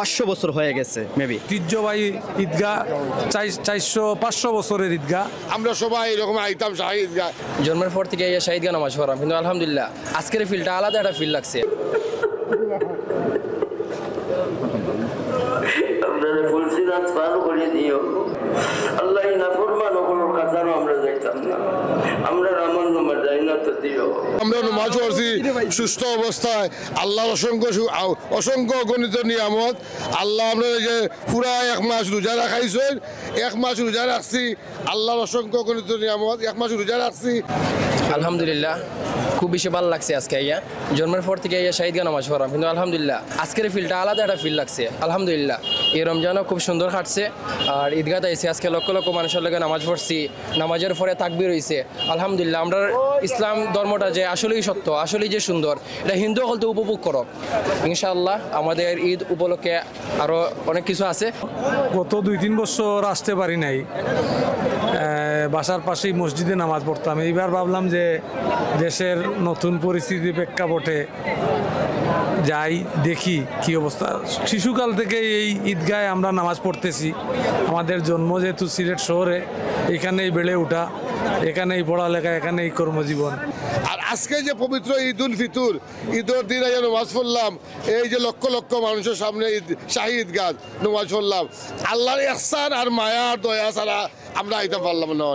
500 বছর হয়ে গেছে মেবি। ঐতিহ্যবাহী ঈদগাহ, 400-500 বছরের ঈদগাহ। আমরা সবাই এরকম আইতাম শাহী ঈদগাহ। জন্মের পর থেকে এই শাহিদ গান নামাজ পড়াম, কিন্তু আলহামদুলিল্লাহ আজকের ফিলটা আলাদা একটা ফিল লাগছে। আপনারা ফুলসিরাত পার করে দিও। আল্লাহ নাফরমান ওগুলোর কাছারও আমরা যাইতাম না, আমরা রামান নামার যাই না তো দিও। আমরা নামাজ পড়ছি সুস্থ অবস্থায়, আল্লাহর অসংখ্য গণিত নিয়ামত। আল্লাহ আমরা যে পুরা 1 মাস রোজা রাখাইছেন, 1 মাস রোজা রাখছি, আল্লাহর অসংখ্য গণিত নিয়ামত। 1 মাস রোজা রাখছি, আলহামদুলিল্লাহ খুব বেশি ভালো লাগছে আজকে আইয়া। জন্মের পর থেকে এই শাহিদ গান নামাজ পড়াম, কিন্তু আলহামদুলিল্লাহ আজকের ফিলটা আলাদা একটা ফিল লাগছে। আলহামদুলিল্লাহ এই রমজানও খুব সুন্দর কাটছে। আর ঈদগাতে এসে আজকে লক্ষ লক্ষ মানুষের লগে নামাজ পড়ছি, নামাজের পরে তাকবীর হইছে। আলহামদুলিল্লাহ আমরা ইসলাম ধর্মটা যে আসলেই সত্য, আসলেই যে সুন্দর, এটা হিন্দু হলতে উপভোগ করক। ইনশাআল্লাহ আমাদের ঈদ উপলক্ষে আরও অনেক কিছু আছে। গত 2-3 বছর আসতে পারি নাই, বাসার পাশেই মসজিদে নামাজ পড়তাম। এইবার ভাবলাম যে দেশের নতুন পরিস্থিতির প্রেক্ষাপটে যাই, দেখি কি অবস্থা। শিশুকাল থেকে এই ঈদগাহে আমরা নামাজ পড়তেছি। আমাদের জন্ম যেহেতু সিলেট শহরে, এখানেই বেড়ে ওঠা, এখানেই পড়ালেখা, এখানেই কর্মজীবন। আর আজকে যে পবিত্র ঈদ উল ফিতর, ঈদের দিন নামাজ পড়লাম, এই যে লক্ষ লক্ষ মানুষের সামনে শাহী ঈদগাহ নামাজ পড়লাম, আল্লাহর ইহসান আর মায়া আর দয়া ছাড়া আমরা আইতে পারলাম না।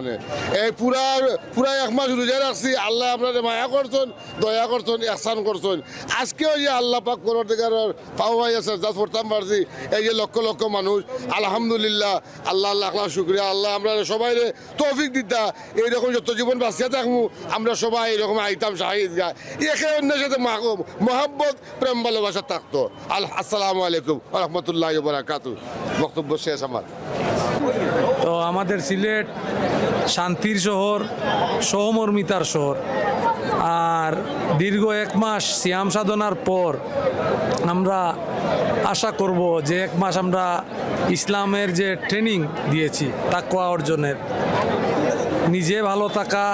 এই পুরা 1 মাস রোজা রাখছি, আল্লাহ আপনাদের মায়া করছেন, দয়া করছেন, ইহসান করছেন। আজকেও যে আল্লাহ পাক পরবর্তীকারের পাও ভাই আছে যা পড়তাম পারছি, এই যে লক্ষ লক্ষ মানুষ, আলহামদুলিল্লাহ, আল্লাহ লাখ লাখ শুক্রিয়া। আল্লাহ আমরা সবাই তৌফিক দিতা, এইরকম যত জীবন বাঁচিয়ে থাকবো আমরা সবাই এরকম আইতাম শাহী ঈদগাহ, একে অন্যের সাথে মহাব্বত প্রেম ভালোবাসা থাকতো। আসসালামু আলাইকুম ওয়া রাহমাতুল্লাহি ওয়া বারাকাতুহু। বক্তব্য শেষ আমার। তো আমাদের সিলেট শান্তির শহর, সহমর্মিতার শহর। আর দীর্ঘ 1 মাস সিয়াম সাধনার পর আমরা আশা করব যে 1 মাস আমরা ইসলামের যে ট্রেনিং দিয়েছি তাকওয়া অর্জনের, নিজে ভালো থাকা,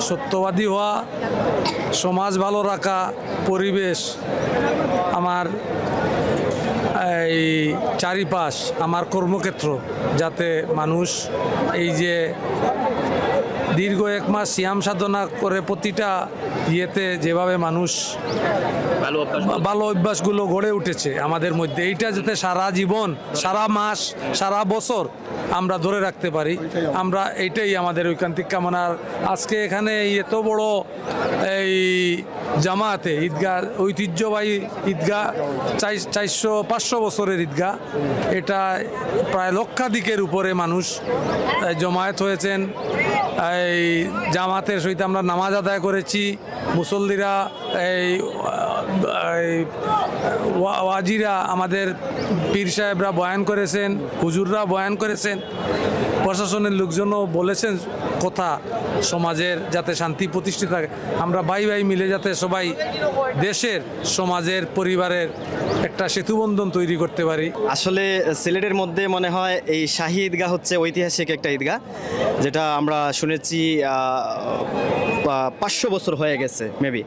সত্যবাদী হওয়া, সমাজ ভালো রাখা, পরিবেশ, আমার এই চারিপাশ, আমার কর্মক্ষেত্র, যাতে মানুষ এই যে দীর্ঘ 1 মাস সিয়াম সাধনা করে প্রতিটা ইয়েতে যেভাবে মানুষ ভালো অভ্যাসগুলো গড়ে উঠেছে আমাদের মধ্যে, এইটা যাতে সারা জীবন, সারা মাস, সারা বছর আমরা ধরে রাখতে পারি, আমরা এইটাই আমাদের ঐকান্তিক কামনা। আজকে এখানে এত বড় এই জামাতে ঈদগাহ, ঐতিহ্যবাহী ঈদগাহ, 400-500 বছরের ঈদগাহ, এটা প্রায় লক্ষাধিকের উপরে মানুষ জমায়েত হয়েছেন। এই জামাতের সহিত আমরা নামাজ আদায় করেছি। মুসল্লিরা, এই ওয়াজিরা, আমাদের পীর সাহেবরা বয়ান করেছেন, হুজুররা বয়ান করেছেন, প্রশাসনের লোকজনও বলেছেন কথা, সমাজের যাতে শান্তি প্রতিষ্ঠিত থাকে, আমরা ভাই ভাই মিলে যাতে সবাই দেশের, সমাজের, পরিবারের একটা সেতুবন্ধন তৈরি করতে পারি। আসলে সিলেটের মধ্যে মনে হয় এই শাহী ঈদগাহ হচ্ছে ঐতিহাসিক একটা ঈদগাহ, যেটা আমরা শুনেছি 500 বছর হয়ে গেছে মেবি।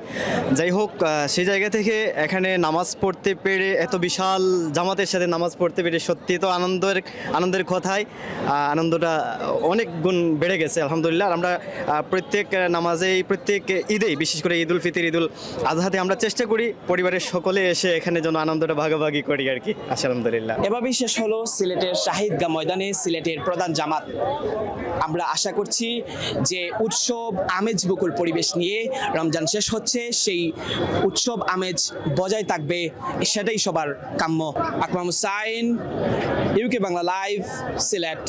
যাই হোক, সেই জায়গা থেকে এখানে নামাজ পড়তে পেরে, এত বিশাল জামাতের সাথে নামাজ পড়তে পেরে সত্যি তো আনন্দের কথাই, আনন্দটা অনেক গুণ বেড়ে গেছে আলহামদুলিল্লাহ। আমরা প্রত্যেক নামাজেই, প্রত্যেক ঈদেই, বিশেষ করে ঈদ উল ফিতর, ঈদ উল আজহাতে আমরা চেষ্টা করি পরিবারের সকলে এসে এখানে যেন আনন্দটা ভাগাভাগি করি আর কি। আলহামদুলিল্লাহ। এভাবেই শেষ হলো সিলেটের শাহী ঈদগাহ ময়দানে সিলেটের প্রধান জামাত। আমরা আশা করছি যে উৎসব আমেজ বকুল পরিবেশ নিয়ে রমজান শেষ হচ্ছে, সেই উৎসব আমেজ বজায় থাকবে, সেটাই সবার কাম্য। আকরাম হুসাইন, ইউকে বাংলা লাইভ, সিলেট।